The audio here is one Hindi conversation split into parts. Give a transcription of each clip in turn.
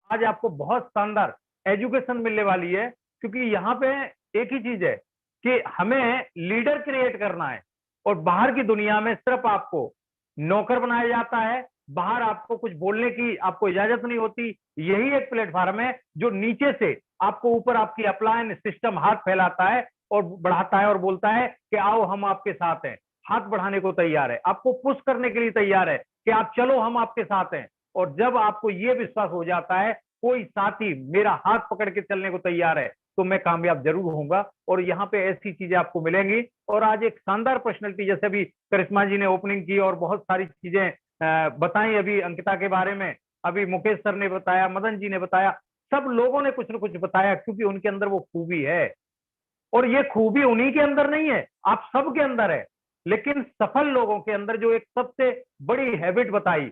आज आपको बहुत शानदार एजुकेशन मिलने वाली है, क्योंकि यहाँ पे एक ही चीज है कि हमें लीडर क्रिएट करना है और बाहर की दुनिया में सिर्फ आपको नौकर बनाया जाता है, बाहर आपको कुछ बोलने की आपको इजाजत नहीं होती। यही एक प्लेटफॉर्म है जो नीचे से आपको ऊपर आपकी अपलायन सिस्टम हाथ फैलाता है और बढ़ाता है और बोलता है कि आओ हम आपके साथ हैं, हाथ बढ़ाने को तैयार है, आपको पुश करने के लिए तैयार है कि आप चलो हम आपके साथ हैं। और जब आपको ये विश्वास हो जाता है कोई साथी मेरा हाथ पकड़ के चलने को तैयार है, तो मैं कामयाब जरूर होऊंगा। और यहाँ पे ऐसी चीजें आपको मिलेंगी। और आज एक शानदार पर्सनैलिटी, जैसे अभी करिश्मा जी ने ओपनिंग की और बहुत सारी चीजें बताई अभी अंकिता के बारे में, अभी मुकेश सर ने बताया, मदन जी ने बताया, सब लोगों ने कुछ न कुछ बताया, क्योंकि उनके अंदर वो खूबी है। और ये खूबी उन्हीं के अंदर नहीं है, आप सबके अंदर है। लेकिन सफल लोगों के अंदर जो एक सबसे बड़ी हैबिट बताई,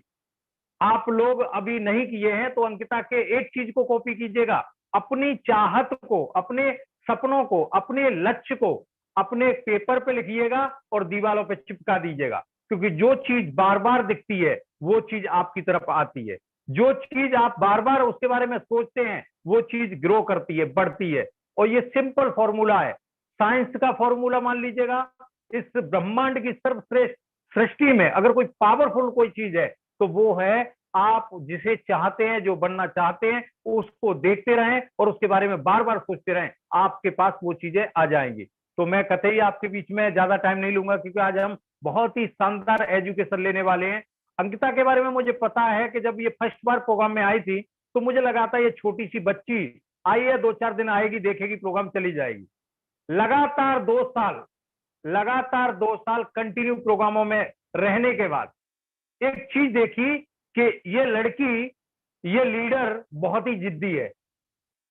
आप लोग अभी नहीं किए हैं, तो अंकिता के एक चीज को कॉपी कीजिएगा, अपनी चाहत को, अपने सपनों को, अपने लक्ष्य को अपने पेपर पे लिखिएगा और दीवारों पे चिपका दीजिएगा। क्योंकि जो चीज बार बार दिखती है वो चीज आपकी तरफ आती है, जो चीज आप बार बार उसके बारे में सोचते हैं वो चीज ग्रो करती है, बढ़ती है। और ये सिंपल फॉर्मूला है, साइंस का फॉर्मूला मान लीजिएगा। इस ब्रह्मांड की सर्वश्रेष्ठ सृष्टि में अगर कोई पावरफुल कोई चीज है तो वो है आप जिसे चाहते हैं, जो बनना चाहते हैं, उसको देखते रहें और उसके बारे में बार बार सोचते रहें, आपके पास वो चीजें आ जाएंगी। तो मैं कतई आपके बीच में ज्यादा टाइम नहीं लूंगा, क्योंकि आज हम बहुत ही शानदार एजुकेशन लेने वाले हैं। अंकिता के बारे में मुझे पता है कि जब ये फर्स्ट बार प्रोग्राम में आई थी तो मुझे लगा था ये छोटी सी बच्ची आई है, 2-4 दिन आएगी, देखेगी प्रोग्राम, चली जाएगी। लगातार 2 साल, लगातार 2 साल कंटिन्यू प्रोग्रामों में रहने के बाद एक चीज देखी कि ये लड़की, ये लीडर बहुत ही जिद्दी है।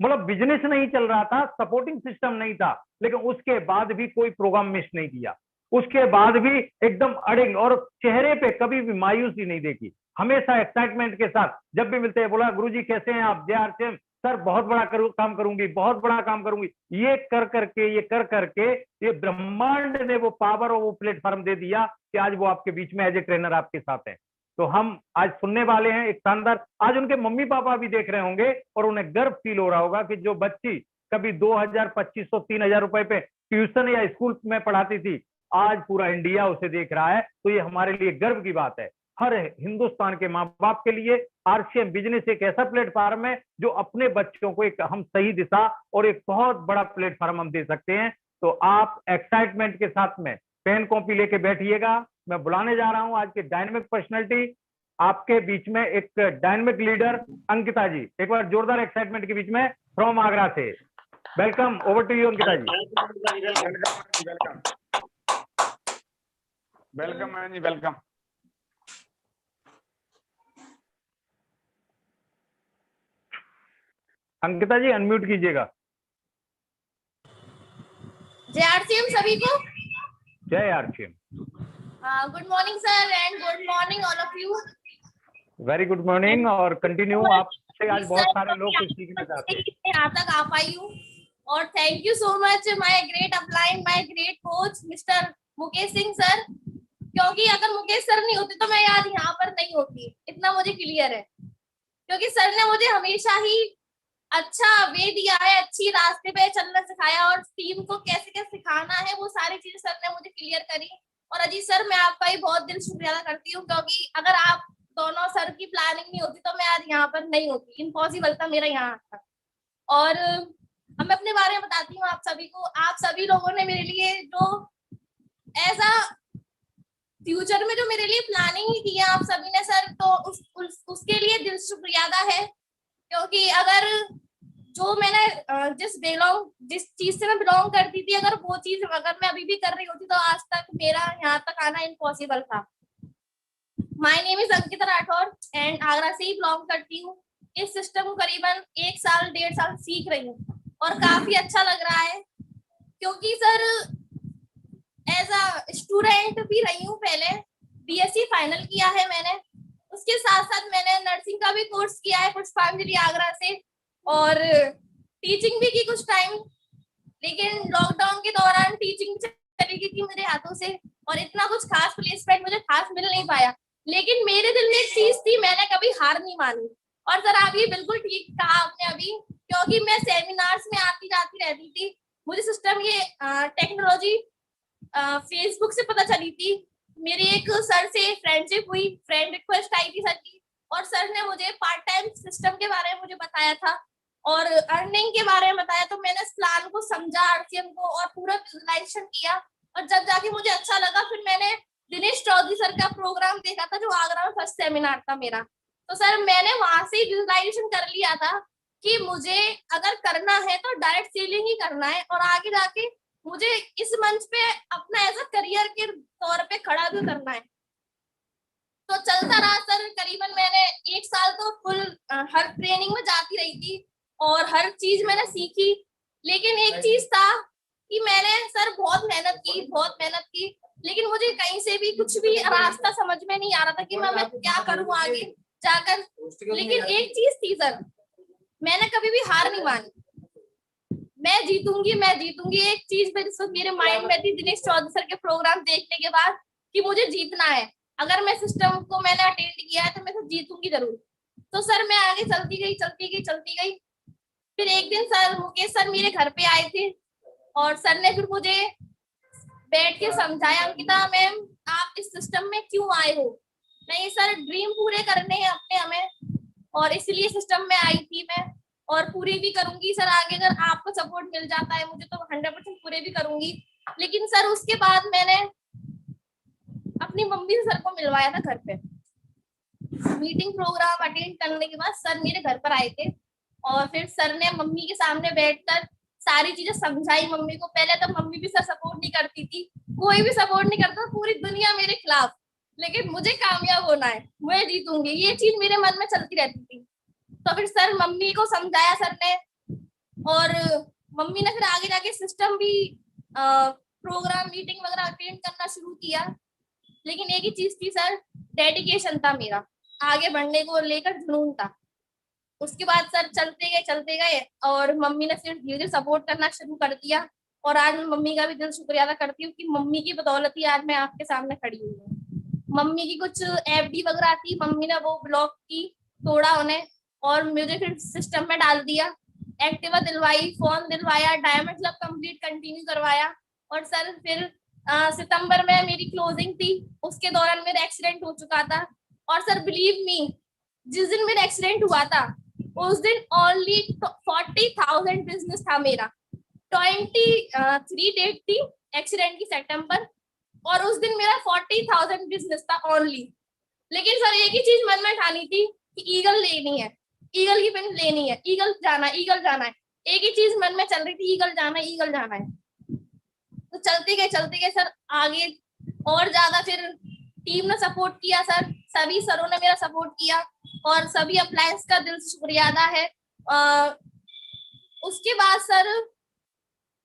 मतलब बिजनेस नहीं चल रहा था, सपोर्टिंग सिस्टम नहीं था, लेकिन उसके बाद भी कोई प्रोग्राम मिस नहीं किया, उसके बाद भी एकदम अड़िग, और चेहरे पे कभी भी मायूसी नहीं देखी, हमेशा एक्साइटमेंट के साथ जब भी मिलते हैं बोला गुरुजी कैसे हैं आप, जय आरसीएम सर, बहुत बड़ा काम करूंगी, बहुत बड़ा काम करूंगी। ये कर करके, ये कर करके ये ब्रह्मांड ने वो पावर और वो प्लेटफॉर्म दे दिया कि आज वो आपके बीच में एज ए ट्रेनर आपके साथ है। तो हम आज सुनने वाले हैं एक शानदार, आज उनके मम्मी पापा भी देख रहे होंगे और उन्हें गर्व फील हो रहा होगा कि जो बच्ची कभी 2000, 2500, 3000 रुपए पे ट्यूशन या स्कूल में पढ़ाती थी, आज पूरा इंडिया उसे देख रहा है। तो ये हमारे लिए गर्व की बात है, हर हिंदुस्तान के माँ बाप के लिए। आरसीएम बिजनेस एक ऐसा प्लेटफॉर्म है जो अपने बच्चों को एक हम सही दिशा और एक बहुत बड़ा प्लेटफॉर्म हम दे सकते हैं। तो आप एक्साइटमेंट के साथ में पेन कॉपी लेके बैठिएगा। मैं बुलाने जा रहा हूं आज के डायनेमिक पर्सनैलिटी, आपके बीच में एक डायनेमिक लीडर अंकिता जी। एक बार जोरदार एक्साइटमेंट के बीच में फ्रॉम आगरा से welcome, over to you Ankita ji. Welcome welcome ma'am ji, welcome. Ankita ji unmute कीजिएगा। जय आरसीएम सभी को। जय RCM. Good morning sir and good morning all of you. Very good morning. और कंटिन्यू, आपसे आज बहुत सारे लोग कुछ सीखना चाहते हैं। यहाँ तक आ पाई हूँ और thank you so much my great upline, my great coach mister Mukesh Singh sir, क्योंकि अगर मुकेश सर नहीं होते तो मैं आज यहाँ पर नहीं होती, इतना मुझे क्लियर है। क्योंकि सर ने मुझे हमेशा ही अच्छा वे दिया है, अच्छी रास्ते पे चलना सिखाया और टीम को कैसे कैसे सिखाना है वो सारी चीजें सर ने मुझे क्लियर करी। और अजीत सर मैं आपका ही बहुत दिल शुक्रिया अदा करती हूँ, क्योंकि अगर आप दोनों सर की प्लानिंग नहीं होती तो मैं आज यहाँ पर नहीं होती, इम्पॉसिबल था मेरा यहाँ तक। और अब मैं अपने बारे में बताती हूँ आप सभी को। आप सभी लोगों ने मेरे लिए जो ऐसा फ्यूचर में जो मेरे लिए प्लानिंग की है आप सभी ने सर, तो उसके लिए दिल शुक्रिया अदा है। क्योंकि अगर जो मैंने जिस चीज से मैं बिलोंग करती थी, अगर वो चीज अगर मैं अभी भी कर रही होती तो आज तक मेरा यहाँ तक आना इम्पॉसिबल था। My name is Ankita Rathore and Agra से ही बिलोंग करती हूँ। इस सिस्टम को करीबन 1 साल 1.5 साल सीख रही हूँ और काफी अच्छा लग रहा है। क्योंकि सर एज अ स्टूडेंट भी रही हूँ, पहले बीएससी फाइनल किया है मैंने, उसके साथ साथ मैंने नर्सिंग का भी कोर्स किया है पुष्पांजलि आगरा से, और टीचिंग भी की कुछ टाइम। लेकिन लॉकडाउन के दौरान टीचिंग चली गई थी मेरे हाथों से और इतना कुछ खास प्लेसमेंट मुझे खास मिल नहीं पाया। लेकिन मेरे दिल में एक चीज थी, मैंने कभी हार नहीं मानी। और सर आप ये बिल्कुल ठीक कहा आपने अभी, क्योंकि मैं सेमिनार्स में आती जाती रहती थी, मुझे सिस्टम ये टेक्नोलॉजी फेसबुक से पता चली थी। मेरी एक सर से फ्रेंडशिप हुई, फ्रेंड रिक्वेस्ट आई थी सर की, और सर ने मुझे पार्ट टाइम सिस्टम के बारे में मुझे बताया था और अर्निंग के बारे में बताया। तो मैंने इस प्लान को समझा, आरसीएम को, और पूरा विजुअलाइजेशन किया, और जब जाके मुझे अच्छा लगा, फिर मैंने दिनेश चौधरी सर का प्रोग्राम देखा था जो आगरा में फर्स्ट सेमिनार था मेरा। तो सर मैंने वहां से विजुअलाइजेशन कर लिया था कि मुझे अगर करना है तो डायरेक्ट सेलिंग ही करना है, और आगे जाके मुझे इस मंच पे अपना एज अ करियर के तौर पे खड़ा भी करना है। तो चलता रहा सर, करीबन मैंने 1 साल तो फुल हर ट्रेनिंग में जाती रही थी और हर चीज मैंने सीखी। लेकिन एक चीज था कि मैंने सर बहुत मेहनत की, लेकिन मुझे कहीं से भी कुछ भी रास्ता समझ में नहीं आ रहा था कि मैं क्या करूं आगे जाकर। लेकिन एक चीज थी सर, मैंने कभी भी हार नहीं मानी, मैं जीतूंगी। एक चीज मेरे माइंड में थी दिनेश चौधरी सर के प्रोग्राम देखने के बाद कि मुझे जीतना है, अगर मैं सिस्टम को मैंने अटेंड किया है तो मैं तो जीतूंगी जरूर। तो सर मैं आगे चलती गई। फिर एक दिन सर मुकेश सर मेरे घर पे आए थे और सर ने फिर मुझे बैठ के समझाया, अंकिता मैम आप इस सिस्टम में क्यों आए हो। नहीं सर, ड्रीम पूरे करने हैं अपने हमें, और इसलिए सिस्टम में आई थी मैं, और पूरी भी करूंगी सर। आगे अगर आपको सपोर्ट मिल जाता है मुझे तो 100% पूरे भी करूंगी। लेकिन सर उसके बाद मैंने अपनी मम्मी सर को मिलवाया था घर पे। मीटिंग प्रोग्राम अटेंड करने के बाद सर मेरे घर पर आए थे और फिर सर ने मम्मी के सामने बैठकर सारी चीजें समझाई मम्मी को। पहले तो मम्मी भी सर सपोर्ट नहीं करती थी, कोई भी सपोर्ट नहीं करता, पूरी दुनिया मेरे खिलाफ, लेकिन मुझे कामयाब होना है, मैं जीतूंगी, ये चीज मेरे मन में चलती रहती थी। तो फिर सर मम्मी को समझाया सर ने, और मम्मी ने फिर आगे जाके सिस्टम भी प्रोग्राम मीटिंग वगैरह अटेंड करना शुरू किया। लेकिन एक ही चीज थी सर, डेडिकेशन था मेरा, आगे बढ़ने को लेकर जुनून था। उसके बाद सर चलते गए और मम्मी ने फिर धीरे धीरे सपोर्ट करना शुरू कर दिया। और आज मैं मम्मी का भी दिल शुक्रिया अदा करती हूँ कि मम्मी की बदौलत ही आज मैं आपके सामने खड़ी हुई हूँ। मम्मी की कुछ एफडी वगैरह थी, मम्मी ने वो ब्लॉक की, तोड़ा उन्हें, और मुझे फिर सिस्टम में डाल दिया, एक्टिवा दिलवाई, फोन दिलवाया, डायमंड क्लब कंप्लीट कंटिन्यू करवाया। और सर फिर सितंबर में मेरी क्लोजिंग थी, उसके दौरान मेरा एक्सीडेंट हो चुका था। और सर बिलीव मी, जिस दिन मेरा एक्सीडेंट हुआ था उस दिन ओनली 40,000 बिजनेस था मेरा। 23 डेट थी एक्सीडेंट की, सितंबर, और उस दिन मेरा 40,000 बिजनेस था ओनली। लेकिन सर एक ही चीज मन में ठानी थी कि ईगल लेनी है, ईगल की पिन लेनी है, ईगल जाना है। एक ही चीज मन में चल रही थी, ईगल जाना है। तो चलते गए सर आगे, और ज्यादा फिर टीम ने सपोर्ट किया सर, सभी सरों ने मेरा सपोर्ट किया, और सभी अप्लायंस का दिल से शुक्रिया अदा है। उसके बाद सर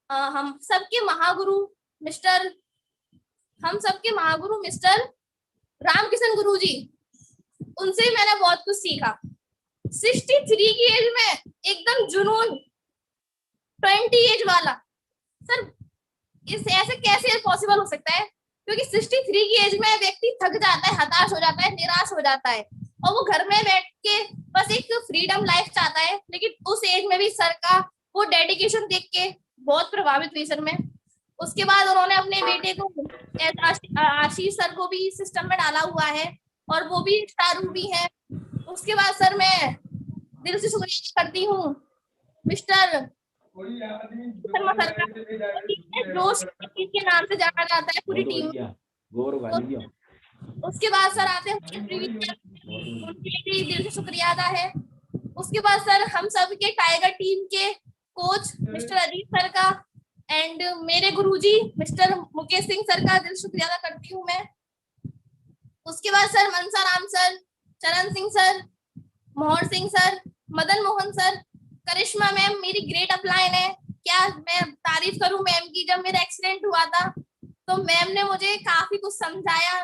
हम सबके महागुरु मिस्टर रामकिशन गुरुजी, उनसे मैंने बहुत कुछ सीखा। 63 की एज में एकदम जुनून, 20 एज वाला सर, इस ऐसे कैसे पॉसिबल हो सकता है? क्योंकि 63 की एज में व्यक्ति थक जाता है, हताश हो जाता है, निराश हो जाता है, और वो घर में बैठ के बस एक फ्रीडम लाइफ चाहता है। लेकिन उस एज में भी सर का वो डेडिकेशन देख के बहुत प्रभावित हुई सर मैं। उसके बाद उन्होंने अपने बेटे को, आशीष सर को भी सिस्टम में डाला हुआ है, और वो भी स्टार भी है। उसके बाद सर मैं दिल से शुक्रिया करती हूँ मिस्टर शर्मा सर का, जोश के नाम से जाना जाता है पूरी टीम। उसके बाद सर आते हैं उनके भी दिल से शुक्रिया अदा है। उसके बाद सर हम सब के टाइगर टीम के कोच मिस्टर अजीत सर का, एंड मेरे गुरुजी मिस्टर मुकेश सिंह सर का दिल शुक्रिया अदा करती हूँ मैं। उसके बाद सर मनसा राम सर, चरण सिंह सर, मोहर सिंह सर, मदन मोहन सर, करिश्मा मैम मेरी ग्रेट अपलाइन है। क्या मैं तारीफ करूं मैम की। जब मेरा एक्सीडेंट हुआ था तो मैम ने मुझे काफी कुछ समझाया।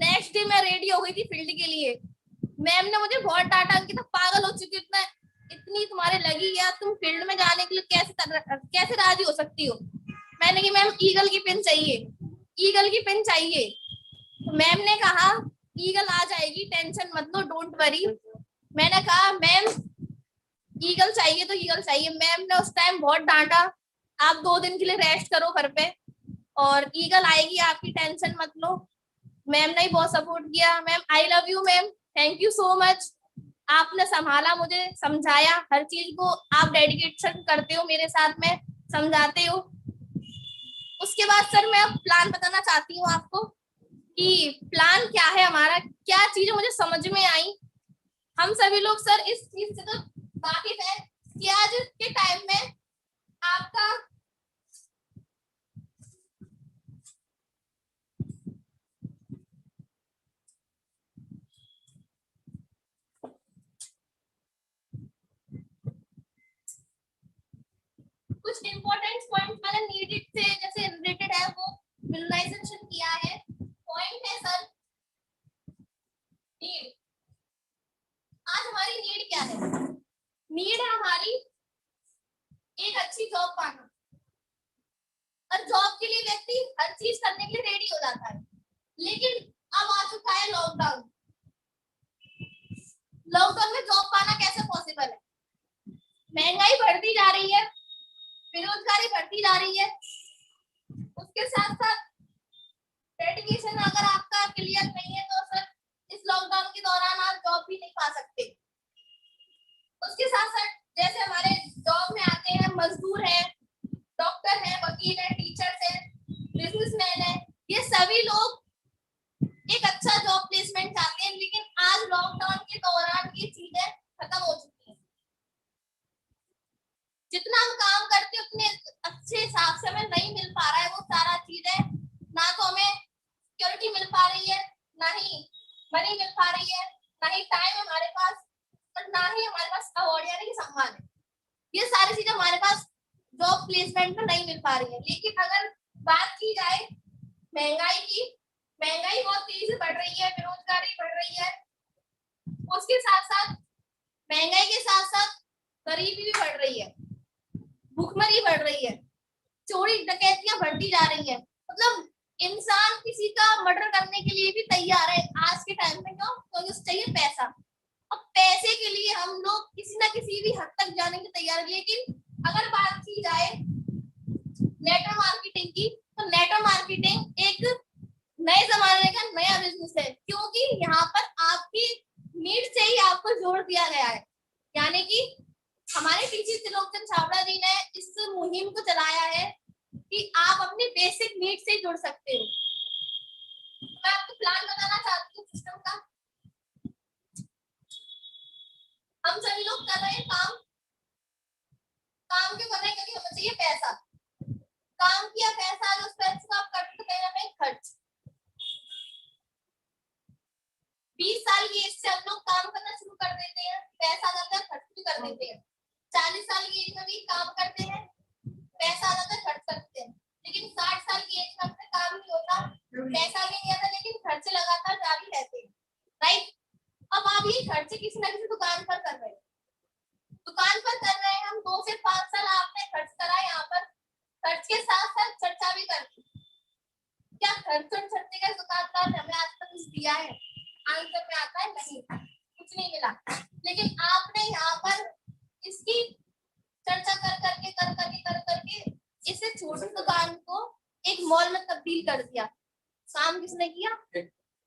नेक्स्ट डे मैं रेडी हो गई थी फील्ड के लिए। मैम ने मुझे बहुत डांटा कि पागल हो चुकी, इतनी तुम्हारे लगी या तुम फील्ड में जाने के लिए कैसे राजी हो सकती हो। मैंने कि मैम ईगल की पिन चाहिए। तो मैम ने कहा ईगल आ जाएगी, टेंशन मत लो, डोंट वरी। मैंने कहा मैम ईगल चाहिए तो ईगल चाहिए। मैम ने उस टाइम बहुत डांटा, आप 2 दिन के लिए रेस्ट करो घर पे और ईगल आएगी, आपकी टेंशन मत लो। मैम ने बहुत सपोर्ट किया। Ma'am I love you ma'am, thank you so much. आपने संभाला, मुझे समझाया, हर चीज को आप डेडिकेशन करते हो मेरे साथ में, समझाते हो। उसके बाद सर मैं अब प्लान बताना चाहती हूँ आपको कि प्लान क्या है हमारा, क्या चीजें मुझे समझ में आई। हम सभी लोग सर इस चीज से तो वाकिफ है कि आज के टाइम में आपका कुछ इंपॉर्टेंट पॉइंट मैंने नीडेड से जैसे रिलेटेड है वो विजुअलाइजेशन किया है। पॉइंट है सर नीड। आज हमारी नीड क्या है? नीड है हमारी एक अच्छी जॉब पाना, और जॉब के लिए व्यक्ति हर चीज करने के लिए रेडी हो जाता है। लेकिन अब आ चुका है लॉकडाउन। लॉकडाउन में जॉब पाना कैसे पॉसिबल है? महंगाई बढ़ती जा रही है, बेरोजगारी बढ़ती जा रही है, उसके साथ साथ डेडिकेशन अगर आपका क्लियर नहीं है तो सर इस लॉकडाउन के दौरान आप जॉब भी नहीं पा सकते। उसके साथ साथ जैसे हमारे जॉब में आते हैं मजदूर हैं, डॉक्टर हैं, वकील हैं, टीचर्स हैं, बिजनेसमैन हैं, ये सभी लोग एक अच्छा जॉब प्लेसमेंट चाहते हैं। लेकिन आज लॉकडाउन के दौरान ये चीजें खत्म हो चुकी हैं। जितना हम काम करते हैं उतने अच्छे हिसाब से हमें नहीं मिल पा रहा है वो सारा चीजें। ना तो हमें सिक्योरिटी मिल पा रही है, ना ही मनी मिल पा रही है, ना ही टाइम हमारे पास, और ना ही हमारे पास अवार्ड यानी कि सम्मान है। ये सारी चीजें हमारे पास जॉब प्लेसमेंट में नहीं मिल पा रही है। लेकिन अगर बात की जाए महंगाई की, महंगाई बहुत तेजी से बढ़ रही है, बेरोजगारी बढ़ रही है, उसके साथ साथ महंगाई के साथ साथ गरीबी भी बढ़ रही है, भूखमरी बढ़ रही है, चोरी डकैतियां बढ़ती जा रही है। मतलब इंसान किसी का मर्डर करने के लिए भी तैयार है आज के टाइम में। क्यों? क्योंकि उसे चाहिए पैसा। अब पैसे के लिए हम लोग किसी ना किसी भी हद तक जाने के तैयार है। लेकिन अगर बात की जाए नेटवर्क मार्केटिंग की, तो नेटवर्क मार्केटिंग एक नए जमाने का नया बिजनेस है, क्योंकि यहाँ पर आपकी नीड से ही आपको जोड़ दिया गया है। यानी कि हमारे टीचर त्रिलोकचंद छाबड़ा जी ने इस मुहिम को चलाया है कि आप अपनी बेसिक नीड से जुड़ सकते हो। मैं आपको प्लान बताना चाहती हूँ सिस्टम का। हम सभी लोग कर रहे हैं काम, काम क्यों कर रहे हैं? क्योंकि हमें चाहिए पैसा। काम किया, पैसा आ गया, उस पैसे को आप करते तो कहीं ना कहीं खर्च। 20 साल की एज से हम लोग काम करना शुरू कर देते हैं, पैसा आ जाता है, खर्च भी कर देते हैं। 40 साल की एज में भी काम करते हैं, पैसा आ जाता है, खर्च करते हैं। लेकिन 60 साल की एज में अपने काम नहीं होता, पैसा भी नहीं आता, लेकिन खर्चे लगातार जारी रहते हैं। राइट? अब आप ये खर्चे किसी ना किसी दुकान पर कर रहे हैं, दुकान पर कर रहे हैं। हम 2 से 5 साल आपने खर्च करा, यहाँ पर खर्च के साथ साथ चर्चा भी करती। क्या खर्च और चर्चे का दुकानदार ने हमें आज तक कुछ दिया है? आंसर में आता है नहीं, कुछ नहीं मिला। लेकिन आपने यहाँ पर इसकी चर्चा कर करके इसे छोटी दुकान को एक मॉल में तब्दील कर दिया। काम किसने किया?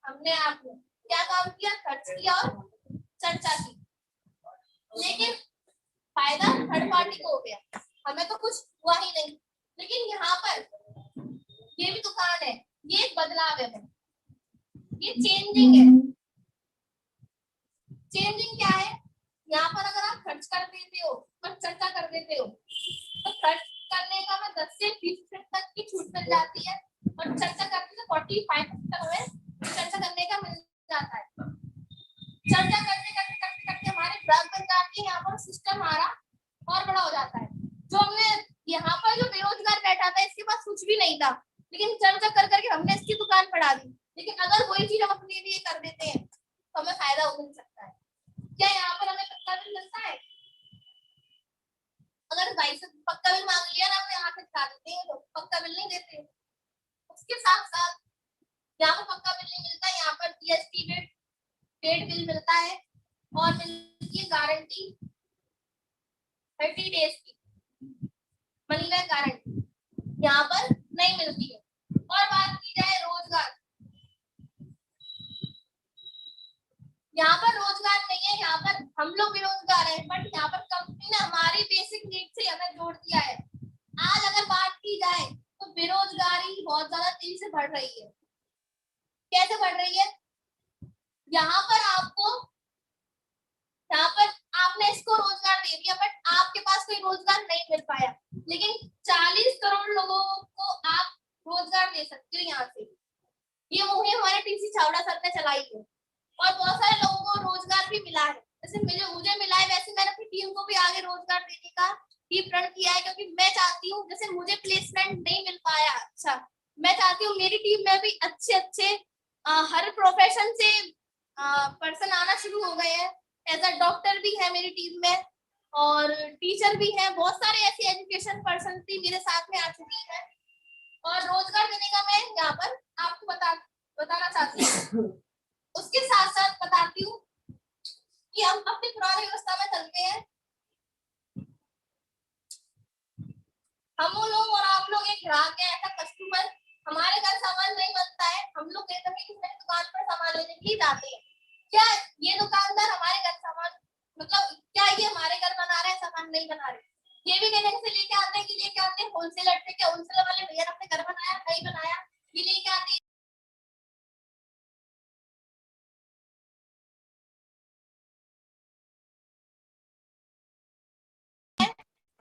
हमने। आपने क्या काम किया? खर्च किया और चर्चा की। लेकिन फायदा थर्ड पार्टी को हो गया, हमें तो कुछ हुआ ही नहीं। लेकिन यहाँ पर ये भी दुकान है, ये एक बदलाव है, ये चेंजिंग है। चेंजिंग क्या है? यहाँ पर अगर आप खर्च कर देते हो और चर्चा कर देते हो तो खर्च करने का हमें 10 से 20% तक की छूट मिल जाती है, और चर्चा करने से 45% तक हमें चर्चा करने का मिल जाता है। चर्चा करते करते करते करते हमारे ग्राहक बन जाती है, यहाँ पर सिस्टम हमारा और बड़ा हो जाता है। जो हमने यहाँ पर जो बेरोजगार बैठा था, इसके पास कुछ भी नहीं था, लेकिन चर्चा कर करके हमने इसकी दुकान बढ़ा दी। लेकिन अगर वही चीज हम अपने लिए कर देते हैं तो हमें फायदा मिल सकता है। क्या यहाँ पर हमें पक्का बिल मिलता है? अगर भाई से पक्का बिल मांग लिया ना, हम यहाँ पे दिखा देते हैं, तो पक्का बिल नहीं देते। उसके साथ साथ यहाँ पर पक्का बिल नहीं मिलता, यहाँ पर जीएसटी डेट बिल मिलता है और मिलता मिलती है गारंटी 30 डेज की, मनी बैक गारंटी, यहाँ पर नहीं मिलती है। और बात की जाए रोजगार, यहाँ पर रोजगार नहीं है, यहाँ पर हम लोग बेरोजगार हैं, बट यहाँ पर कंपनी ने हमारी बेसिक नीड से हमें जोड़ दिया है। आज अगर बात की जाए तो बेरोजगारी बहुत ज्यादा तेजी से बढ़ रही है। कैसे बढ़ रही है? यहाँ पर आपने इसको रोजगार दे दिया, बट आपके पास कोई रोजगार नहीं मिल पाया, लेकिन 40 करोड़ लोगों को आप रोजगार दे सकते हो यहाँ से। ये मुहिम हमारे टीसी छावड़ा सर ने चलाई है और बहुत सारे लोगों को रोजगार भी मिला है। जैसे मुझे मिला है, वैसे मैंने अपनी टीम को भी आगे रोजगार देने का ही प्रण किया है, क्योंकि मैं चाहती हूँ, जैसे मुझे प्लेसमेंट नहीं मिल पाया, अच्छा मैं चाहती हूँ मेरी टीम में भी अच्छे हर प्रोफेशन से पर्सन आना शुरू हो गए हैं। एज अ डॉक्टर भी है मेरी टीम में और टीचर भी है, बहुत सारे ऐसे एजुकेशन पर्सन भी मेरे साथ में आ चुकी है। और रोजगार देने का मैं यहाँ पर आपको बताना चाहती हूँ। उसके साथ साथ बताती हूँ कि हम अपनी पुरानी व्यवस्था में चलते हैं। हम लोग और आप लोग एक ग्राहक है, ऐसा कस्टमर हमारे घर सामान नहीं बनता है, हम लोग कहते हैं कि दुकान पर सामान लेने के लिए जाते हैं। क्या ये दुकानदार हमारे घर सामान, मतलब क्या ये हमारे घर बना रहे हैं, सामान नहीं बना रहे? ये भी कहने से लेके आते हैं कि लेके आते हैं होलसेलर पे, क्या होलसेलर वाले भैया ने अपने घर बनाया नहीं बनाया, ये लेके आते हैं।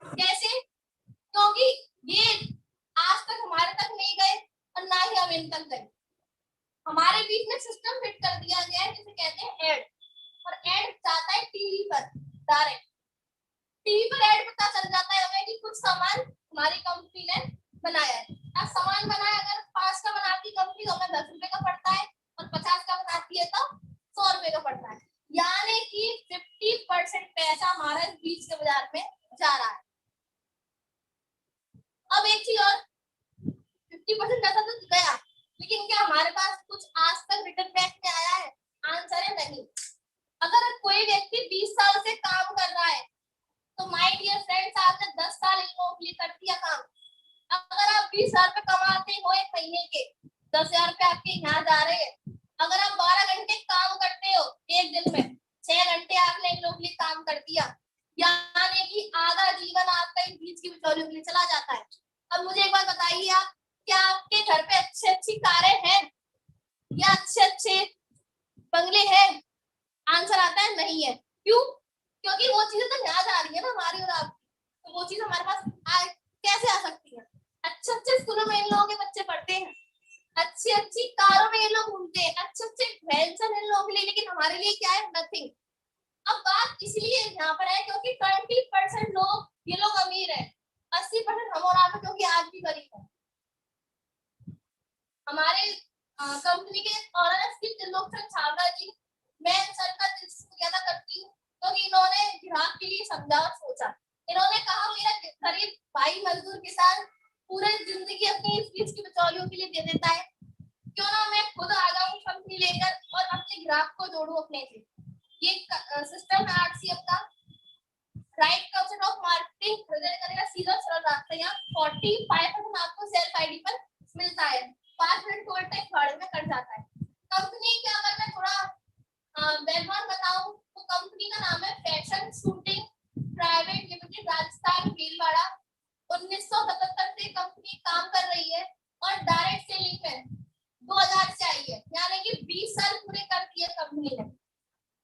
कैसे? क्योंकि ये आज तक हमारे तक नहीं गए और ना ही हम इन तक गए। हमारे बीच में सिस्टम फिट कर दिया गया है जिसे कहते हैं एड, और एड जाता है टीवी पर डायरेक्ट। टीवी पर एड पता चल जाता है हमें कि कुछ सामान हमारी कंपनी ने बनाया है। अब सामान बनाया अगर 5 का बनाती कंपनी तो हमें 10 रुपए का पड़ता है, और 50 का बनाती है तो 100 रुपए का पड़ता है। यानी कि 50% पैसा हमारा इस बीच के बाजार में जा रहा है। अब एक चीज और, 50% पैसा तो गया, लेकिन क्या हमारे पास कुछ आज तक रिटर्न बैक में आया है? आंसर है नहीं। अगर कोई व्यक्ति 20 साल से काम कर रहा है तो माय डियर फ्रेंड्स, आपने 10 साल इन लोगों के लिए कर दिया काम। अगर आप 20,000 रुपए कमाते हो एक महीने के, 10,000 रुपए आपके यहाँ जा रहे हैं। अगर आप 12 घंटे काम करते हो एक दिन में, 6 घंटे आपने इन लोगों के लिए काम कर दिया, यानी कि आधा जीवन आपका इन बीच की बिचौलियों के लिए चला जाता है। अब मुझे एक बात बताइए, आप क्या आपके घर पे अच्छी कारें हैं या अच्छे बंगले हैं? आंसर आता है नहीं है। क्यों? क्योंकि वो चीजें तो यहाँ जा रही है ना हमारी और आपकी, तो वो चीज हमारे पास कैसे आ सकती है? अच्छे स्कूलों में इन लोगों के बच्चे पढ़ते हैं, अच्छी कारों में ये लोग घूमते हैं, अच्छे वेंचर इन लोगों के लिए, लेकिन हमारे लिए क्या है? नथिंग। अब बात इसलिए यहाँ पर है क्योंकि 20% लोग, ये लोग अमीर है, 80% हम और आप, क्योंकि आज भी गरीब है। हमारे कंपनी के ऑनर त्रिलोकचंद छावड़ा जी, मैं सर का दिल से ज्यादा करती हूँ क्योंकि इन्होंने ग्राहक के लिए समझा और सोचा। इन्होंने कहा मेरा गरीब भाई मजदूर किसान पूरे जिंदगी अपनी इस चीज की बिचौलियों के लिए दे देता है, क्यों ना मैं खुद आ जाऊं कंपनी लेकर और अपने ग्राहक को जोड़ूं अपने से। ये सिस्टम है आरसीएम का, right concept of marketing present करेगा सीधा सरल रास्ता। यहाँ 45% आपको सेल्फ आईडी पर मिलता है, 5 मिनट ओवर टाइम थर्ड में कट जाता है। कंपनी क्या, अगर मैं थोड़ा बैकग्राउंड बताऊं तो कंपनी का नाम है fashion shooting private limited, Rajasthan Bhilwara. 1977 से कंपनी काम कर रही है और डायरेक्ट सेलिंग में 2000 से आई है, यानी कि 20 साल पूरे कर दिए कंपनी ने।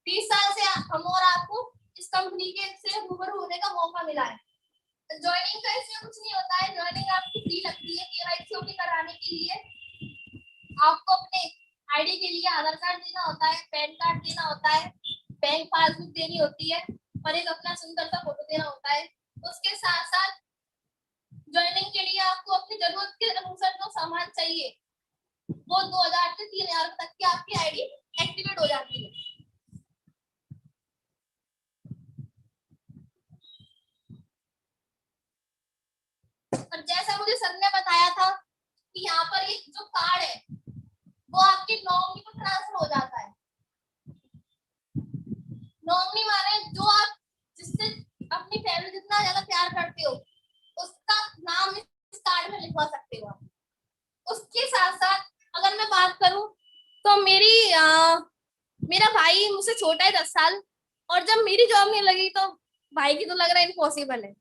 20 साल से हम और आपको इस कंपनी के से रूबरू होने का मौका मिला है। ज्वाइनिंग का इसमें कुछ नहीं होता है, ज्वाइनिंग आपकी फ्री लगती है। केवाईसी ओके कराने के लिए आपको अपने आईडी के लिए आधार कार्ड देना होता है, पैन कार्ड देना होता है, बैंक पासबुक देनी होती है और एक अपना सुंदर सा फोटो देना होता है। उसके साथ साथ ज्वाइनिंग के लिए आपको अपनी जरूरत के अनुसार जो सामान चाहिए वो 2000 से 3000 तक की आपकी आईडी एक्टिवेट हो जाती है। और जैसा मुझे सर ने बताया था कि यहाँ पर ये जो कार्ड है वो आपके नॉमिनी को ट्रांसफर हो जाता है। नॉमिनी माने जो जितना ज्यादा प्यार करते हो उसका नाम इस कार्ड में लिखवा सकते हो आप। उसके साथ साथ अगर मैं बात करूं तो मेरा भाई मुझसे छोटा है 10 साल, और जब मेरी जॉब नहीं लगी तो भाई की तो लग रहा है इम्पॉसिबल है।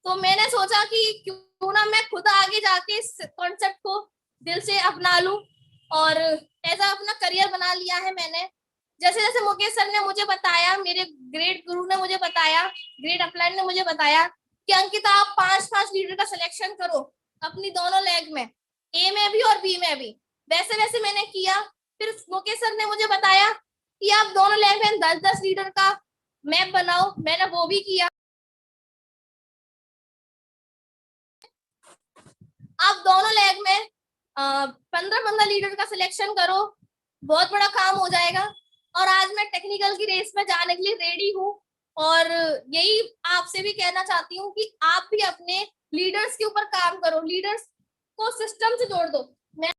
तो मैंने सोचा कि क्यों ना मैं खुद आगे जाके इस कॉन्सेप्ट को दिल से अपना लूं, और ऐसा अपना करियर बना लिया है मैंने। जैसे जैसे मुकेश सर ने मुझे बताया, मेरे ग्रेड गुरु ने मुझे बताया, ग्रेड अपलाइन ने मुझे बताया कि अंकिता आप 5-5 लीडर का सिलेक्शन करो अपनी दोनों लेग में, ए में भी और बी में भी। वैसे वैसे मैंने किया। फिर मुकेश सर ने मुझे बताया कि आप दोनों लेग में 10-10 लीडर का मैप बनाओ, मैंने वो भी किया। आप दोनों लेग में 15-15 लीडर का सिलेक्शन करो, बहुत बड़ा काम हो जाएगा। और आज मैं टेक्निकल की रेस में जाने के लिए रेडी हूँ, और यही आपसे भी कहना चाहती हूँ कि आप भी अपने लीडर्स के ऊपर काम करो, लीडर्स को सिस्टम से जोड़ दो। मैं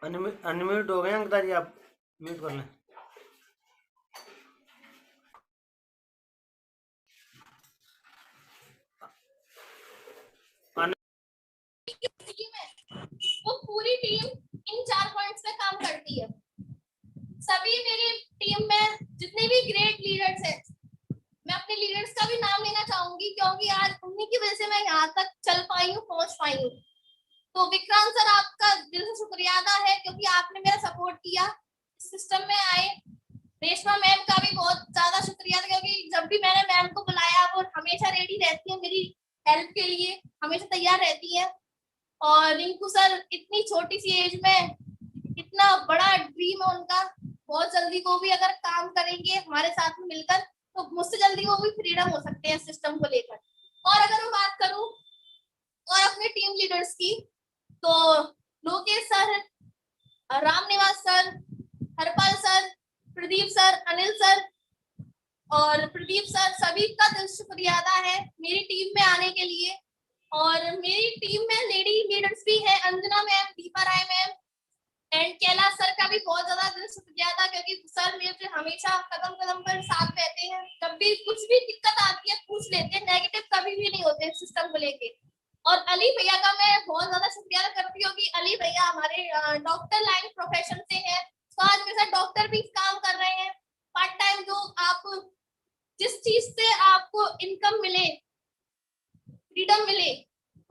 अनम्यूट हो गए अंकिता जी, आप म्यूट कर लें। टीम है, वो पूरी टीम इन 4 पॉइंट्स पे काम करती है। सभी मेरी टीम में जितने भी ग्रेट लीडर्स हैं, मैं अपने लीडर्स का भी नाम लेना चाहूंगी क्योंकि आज उन्हीं की वजह से मैं यहाँ तक चल पाई हूँ, पहुंच पाई हूँ। तो विक्रांत सर आपका दिल से शुक्रिया अदा है क्योंकि आपने मेरा सपोर्ट किया, सिस्टम में आए। रेशमा मैम का भी बहुत ज्यादा शुक्रिया क्योंकि जब भी मैंने मैम को बुलाया वो हमेशा रेडी रहती है मेरी हेल्प के लिए, हमेशा तैयार रहती है। और रिंकू सर इतनी छोटी सी एज में इतना बड़ा ड्रीम है उनका, बहुत जल्दी वो भी अगर काम करेंगे हमारे साथ में मिलकर तो मुझसे जल्दी वो भी फ्रीडम हो सकते हैं सिस्टम को लेकर। और अगर मैं बात करूं और अपने टीम लीडर्स की, तो Lokesh sir, Ram Niwas sir, Harpal sir, Pradeep sir, Anil sir और प्रदीप सर, सभी का दिल से शुक्रिया अदा है मेरी टीम में आने के लिए। और मेरी टीम में लेडी लीडर्स भी है, Anjana ma'am, Deepa Rai ma'am and Kailash sir का भी बहुत ज्यादा दिल से शुक्रिया था क्योंकि सर मेरे से हमेशा कदम कदम पर साथ रहते हैं। जब भी कुछ भी दिक्कत आती है पूछ लेते हैं, नेगेटिव कभी भी नहीं होते सिस्टम को लेके। और अली भैया का मैं बहुत ज्यादा शुक्रिया करती हूँ कि अली भैया हमारे डॉक्टर लाइन प्रोफेशन से हैं, तो आज मेरे साथ डॉक्टर भी काम कर रहे हैं पार्ट टाइम। जो आप जिस चीज से आपको इनकम मिले, फ्रीडम मिले,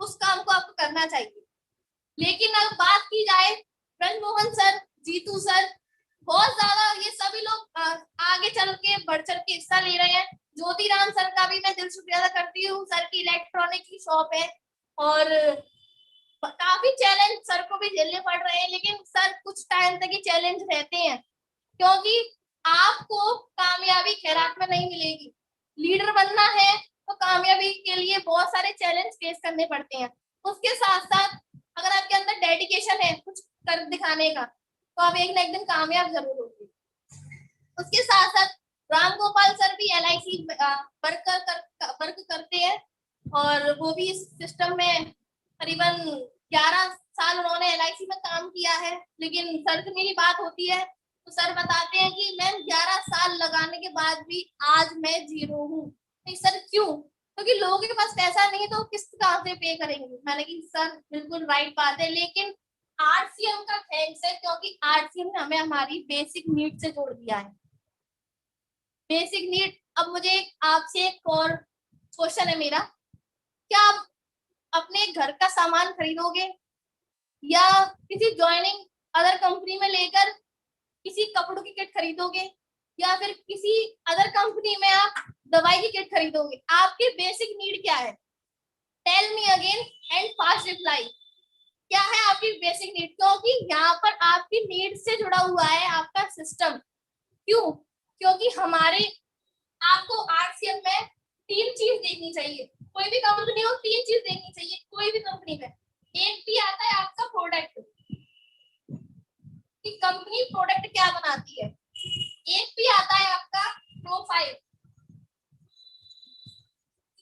उस काम को आपको करना चाहिए। लेकिन अगर बात की जाए ब्रजमोहन सर, जीतू सर, बहुत ज्यादा ये सभी लोग आगे चल के बढ़ चढ़ के हिस्सा ले रहे हैं। ज्योतिराम सर का भी मैं दिल से शुक्रिया करती हूँ, सर की इलेक्ट्रॉनिक की शॉप है और काफी चैलेंज सर को भी झेलने पड़ रहे हैं, लेकिन सर कुछ टाइम तक ही चैलेंज रहते हैं क्योंकि आपको कामयाबी खैरात में नहीं मिलेगी। लीडर बनना है तो कामयाबी के लिए बहुत सारे चैलेंज फेस करने पड़ते हैं। उसके साथ साथ अगर आपके अंदर डेडिकेशन है कुछ कर दिखाने का तो आप एक ना एक दिन कामयाब जरूर होंगे। उसके साथ साथ राम गोपाल सर भी LIC वर्क करते हैं और वो भी इस सिस्टम में करीबन 11 साल उन्होंने LIC में काम किया है। लेकिन सर से मेरी बात होती है तो सर बताते हैं कि मैम 11 साल लगाने के बाद भी आज मैं 0 हूँ। सर क्यों? क्योंकि लोगों के पास पैसा नहीं है तो किस्त कहाँ से पे करेंगे। मैंने कहा सर बिल्कुल राइट बात है, लेकिन RCM का थैंक्स है क्योंकि RCM ने हमें हमारी बेसिक नीड से जोड़ दिया है। Basic need. अब मुझे आपसे एक और क्वेश्चन है मेरा, क्या आप अपने घर का सामान खरीदोगे या किसी ज्वाइनिंग अदर कंपनी में लेकर किसी कपड़ों की किट खरीदोगे या फिर किसी अदर कंपनी में आप दवाई की किट खरीदोगे? आपकी बेसिक नीड क्या है? Tell me again and fast reply. क्या है आपकी बेसिक नीड? क्योंकि यहाँ पर आपकी नीड से जुड़ा हुआ है आपका सिस्टम। क्यों? क्योंकि हमारे आपको RCM में 3 चीज देखनी चाहिए। कोई भी कंपनी हो 3 चीज देखनी चाहिए कोई भी कंपनी में। एक भी आता है आपका प्रोडक्ट, कि कंपनी प्रोडक्ट क्या बनाती है। एक भी आता है आपका प्रोफाइल,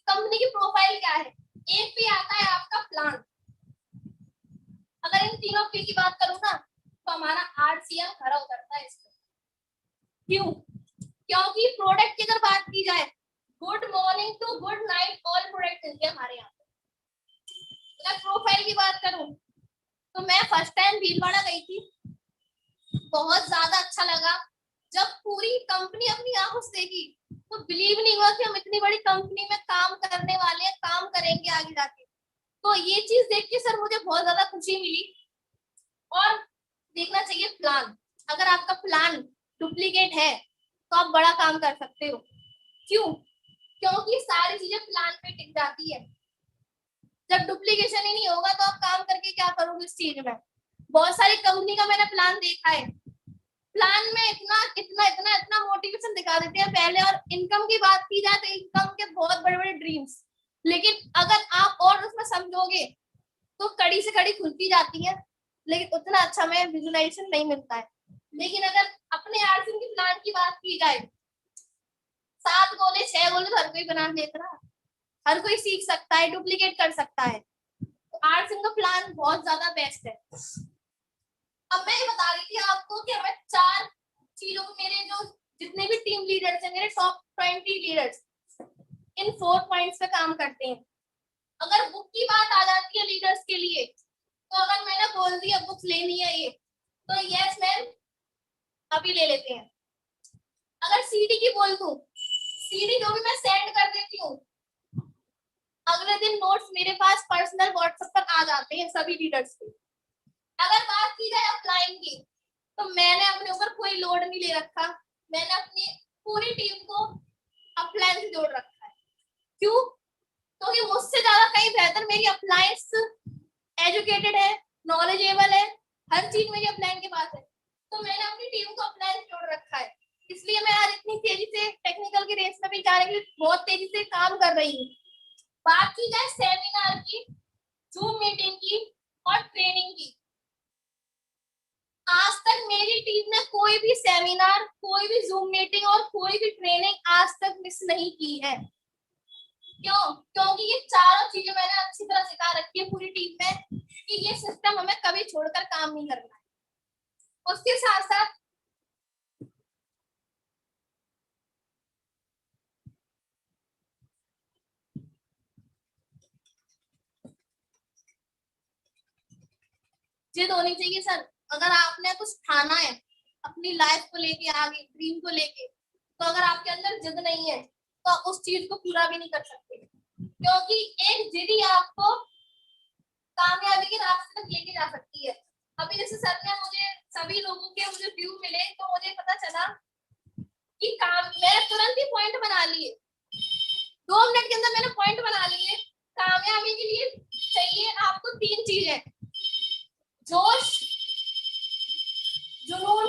कंपनी की प्रोफाइल क्या है। एक भी आता है आपका प्लान। अगर इन तीनों P की बात करूँ ना तो हमारा RCM खरा उतरता है इसमें। क्यों? क्योंकि प्रोडक्ट की अगर बात की जाए, good morning to good night all product मिलते हैं हमारे यहाँ पे। अगर प्रोफाइल की बात करूँ तो मैं फर्स्ट टाइम भीलवाड़ा गई थी, बहुत ज्यादा अच्छा लगा। जब पूरी कंपनी अपनी आंखों से देखी तो बिलीव नहीं हुआ कि हम इतनी बड़ी कंपनी में काम करने वाले हैं, काम करेंगे आगे जाके। तो ये चीज देख के सर मुझे बहुत ज्यादा खुशी मिली। और देखना चाहिए प्लान, अगर आपका प्लान डुप्लीकेट है तो आप बड़ा काम कर सकते हो। क्यों? क्योंकि सारी चीजें प्लान पे टिक जाती है। जब डुप्लीकेशन ही नहीं होगा तो आप काम करके क्या करोगे इस चीज में। बहुत सारी कंपनी का मैंने प्लान देखा है, प्लान में इतना इतना इतना इतना मोटिवेशन दिखा देते हैं पहले, और इनकम की बात की जाए तो इनकम के बहुत बड़े बड़े ड्रीम्स, लेकिन अगर आप और उसमें समझोगे तो कड़ी से कड़ी खुलती जाती है, लेकिन उतना अच्छा में विजुअलाइजेशन नहीं मिलता है। लेकिन अगर अपने आरसीएम की प्लान की बात की जाए, 7 गोले 6 गोले तो हर कोई बना लेता है, हर कोई सीख सकता है, डुप्लीकेट कर सकता है। तो आरसीएम का प्लान बहुत ज्यादा बेस्ट है। अब मैं ये बता रही थी आपको कि हमें 4 चीजों को, मेरे जो जितने भी टीम लीडर्स हैं, मेरे टॉप 20 लीडर्स इन 4 पॉइंट्स पे काम करते हैं। अगर बुक की बात आ जाती है लीडर्स के लिए, तो अगर मैंने बोल दिया बुक्स लेनी है ये, तो यस मैम अभी ले लेते हैं। अगर सीडी की बोल दूं, सीडी जो भी मैं सेंड कर देती हूँ, अगले दिन नोट्स मेरे पास पर्सनल व्हाट्सएप पर आ जाते हैं सभी लीडर्स के। अगर बात की जाए अपलाइन की, तो मैंने अपने ऊपर कोई लोड नहीं ले रखा, मैंने अपनी पूरी टीम को अपलाइन से जोड़ रखा है। क्यों? क्योंकि मुझसे ज्यादा कहीं बेहतर मेरी अपलाइंस एजुकेटेड है, नॉलेजेबल है, हर चीज मेरी अपलाइन के पास है, तो मैंने अपनी टीम को अपलाइन से जोड़ रखा है। इसलिए मैं आज इतनी तेजी से टेक्निकल की रेस में भी जाने के लिए बहुत तेजी से काम कर रही हूँ। बात की जाए सेमिनार की, जूम मीटिंग की और ट्रेनिंग की, आज तक मेरी टीम ने कोई भी सेमिनार, कोई भी जूम मीटिंग और कोई भी ट्रेनिंग आज तक मिस नहीं की है। क्यों? क्योंकि ये चारों चीजें मैंने अच्छी तरह सिखा रखी है पूरी टीम में कि ये सिस्टम हमें कभी छोड़कर काम नहीं करना है। उसके साथ साथ जिद होनी चाहिए सर। अगर आपने कुछ ठाना है अपनी लाइफ को लेके, आगे ड्रीम को लेके, तो अगर आपके अंदर जिद नहीं है तो आप उस चीज को पूरा भी नहीं कर सकते, क्योंकि एक जिद ही आपको कामयाबी के रास्ते तक लेके जा सकती है। अभी जैसे सर ने मुझे सभी लोगों के मुझे व्यू मिले, तो मुझे पता चला कि काम मैं तुरंत ही पॉइंट बना लिए, 2 मिनट के अंदर मैंने पॉइंट बना लिए। कामयाबी के लिए चाहिए आपको 3 चीजें: जोश, जुनून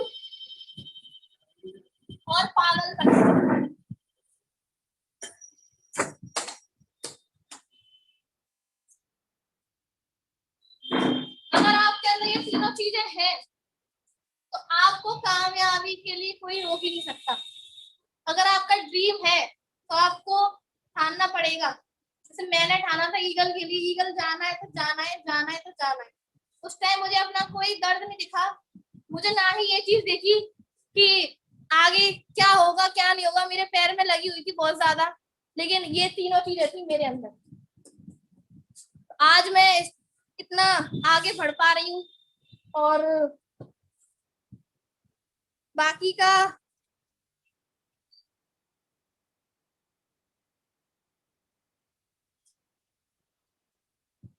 और पागलपन। अगर आपके अंदर ये तीनों चीजें हैं तो आपको कामयाबी के लिए कोई रोक ही नहीं सकता। अगर आपका ड्रीम है तो आपको ठानना पड़ेगा। जैसे मैंने ठाना था ईगल के लिए, ईगल जाना है तो जाना है, जाना है तो जाना है। उस टाइम मुझे अपना कोई दर्द नहीं दिखा, मुझे ना ही ये चीज देखी कि आगे क्या होगा क्या नहीं होगा, मेरे पैर में लगी हुई थी बहुत ज्यादा, लेकिन ये तीनों चीजें थी मेरे अंदर। आज मैं इतना आगे बढ़ पा रही हूँ। और बाकी का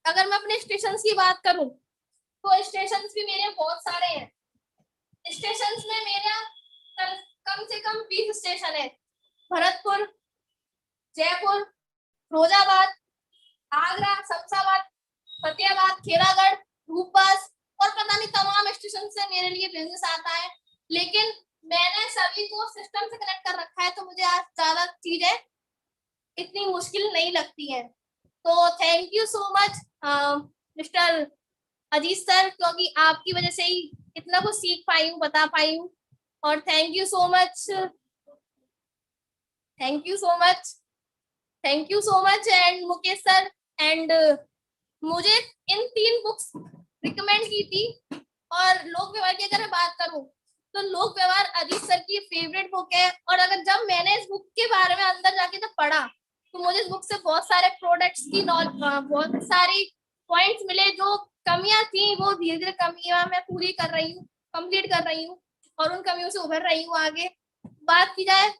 अगर मैं अपने स्टेशन की बात करूं तो स्टेशन भी मेरे बहुत सारे हैं। स्टेशन में मेरा कम से कम 20 स्टेशन है। भरतपुर, जयपुर, फिरोजाबाद, आगरा, शमशाबाद, फतेहाबाद, खेरागढ़, रूपबाज और पता नहीं तमाम स्टेशन से मेरे लिए बिजनेस आता है, लेकिन मैंने सभी को सिस्टम से कनेक्ट कर रखा है, तो मुझे आज ज्यादा चीजें इतनी मुश्किल नहीं लगती है। तो thank you so much mister Ajit sir, क्योंकि आपकी वजह से ही इतना कुछ सीख पाई हूँ, बता पाई हूँ। और thank you so much, thank you so much, thank you so much and Mukesh sir. And मुझे इन 3 बुक्स रिकमेंड की थी। और लोक व्यवहार की अगर मैं बात करूं तो लोक व्यवहार अजीत सर की फेवरेट बुक है। और अगर जब मैंने इस बुक के बारे में अंदर जाके जब पढ़ा तो मुझे इस बुक से बहुत सारे प्रोडक्ट्स की बहुत सारी पॉइंट्स मिले। जो कमियां थी वो धीरे धीरे कमियां मैं पूरी कर रही हूँ, कंप्लीट कर रही हूँ और उन कमियों से उभर रही हूँ आगे। बात की जाए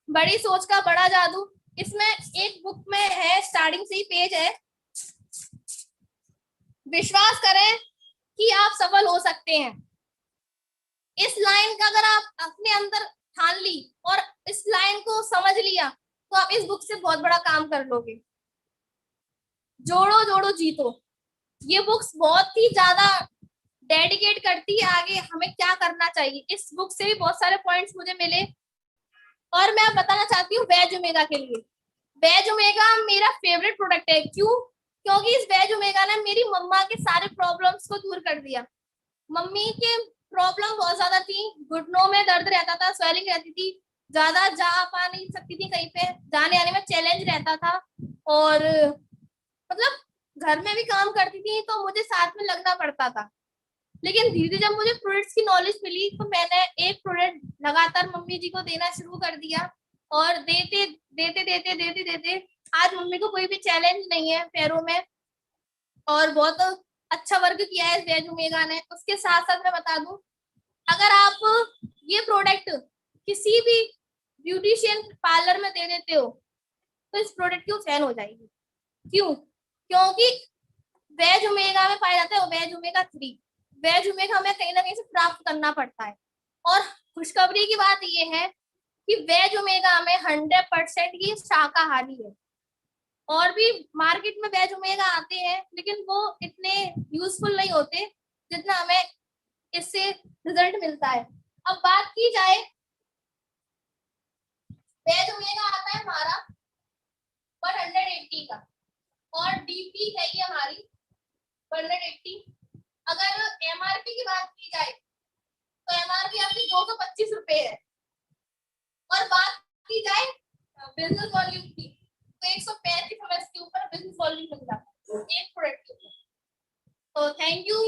बड़ी सोच का बड़ा जादू, इसमें एक बुक में है, स्टार्टिंग से ही पेज है, विश्वास करें कि आप सफल हो सकते हैं। इस लाइन का अगर आप अपने अंदर ठान ली और इस लाइन को समझ लिया तो आप इस बुक से बहुत बड़ा काम कर लोगे। जोड़ो जोड़ो जीतो, ये बुक्स बहुत ही ज्यादा डेडिकेट करती है आगे हमें क्या करना चाहिए। इस बुक से भी बहुत सारे पॉइंट्स मुझे मिले। और मैं बताना चाहती हूँ वेज ओमेगा के लिए। वेज ओमेगा मेरा फेवरेट प्रोडक्ट है। क्यों? क्योंकि इस वेज ओमेगा ने मेरी मम्मा के सारे प्रॉब्लम्स को दूर कर दिया। मम्मी के प्रॉब्लम बहुत ज्यादा थी, घुटनों में दर्द रहता था, स्वेलिंग रहती थी, ज्यादा जा पा नहीं सकती थी, कहीं पे जाने आने में चैलेंज रहता था। और मतलब घर में भी काम करती थी तो मुझे साथ में लगना पड़ता था। लेकिन धीरे जब मुझे प्रोडक्ट्स की नॉलेज मिली तो मैंने एक प्रोडक्ट लगातार मम्मी जी को देना शुरू कर दिया। और देते देते देते देते देते आज मम्मी को कोई भी चैलेंज नहीं है पैरों में। और बहुत अच्छा वर्क किया है वेज ओमेगा ने। उसके साथ साथ मैं बता दूं, अगर आप ये प्रोडक्ट किसी भी ब्यूटिशियन पार्लर में दे देते हो तो इस प्रोडक्ट की फैन हो जाएगी। क्यों? क्योंकि वेज ओमेगा में पाया जाता है वेज ओमेगा 3। वेज ओमेगा हमें कहीं ना कहीं से प्राप्त करना पड़ता है। और खुशखबरी की बात यह है कि वेज ओमेगा में 100% ही शाकाहारी है। और भी मार्केट में वेज ओमेगा आते हैं लेकिन वो इतने यूजफुल नहीं होते जितना हमें इससे रिजल्ट मिलता है। अब बात की जाए, वेज ओमेगा आता है हमारा 180 का और डीपी है ये हमारी 180। अगर एमआरपी की बात की जाए तो एमआरपी आपकी 225 रुपए है। और बात की जाए बिजनेस वॉल्यूम की तो 135 एमएस के ऊपर बिजनेस वॉल्यूम मिल जाता है एक प्रोडक्ट के ऊपर। तो थैंक यू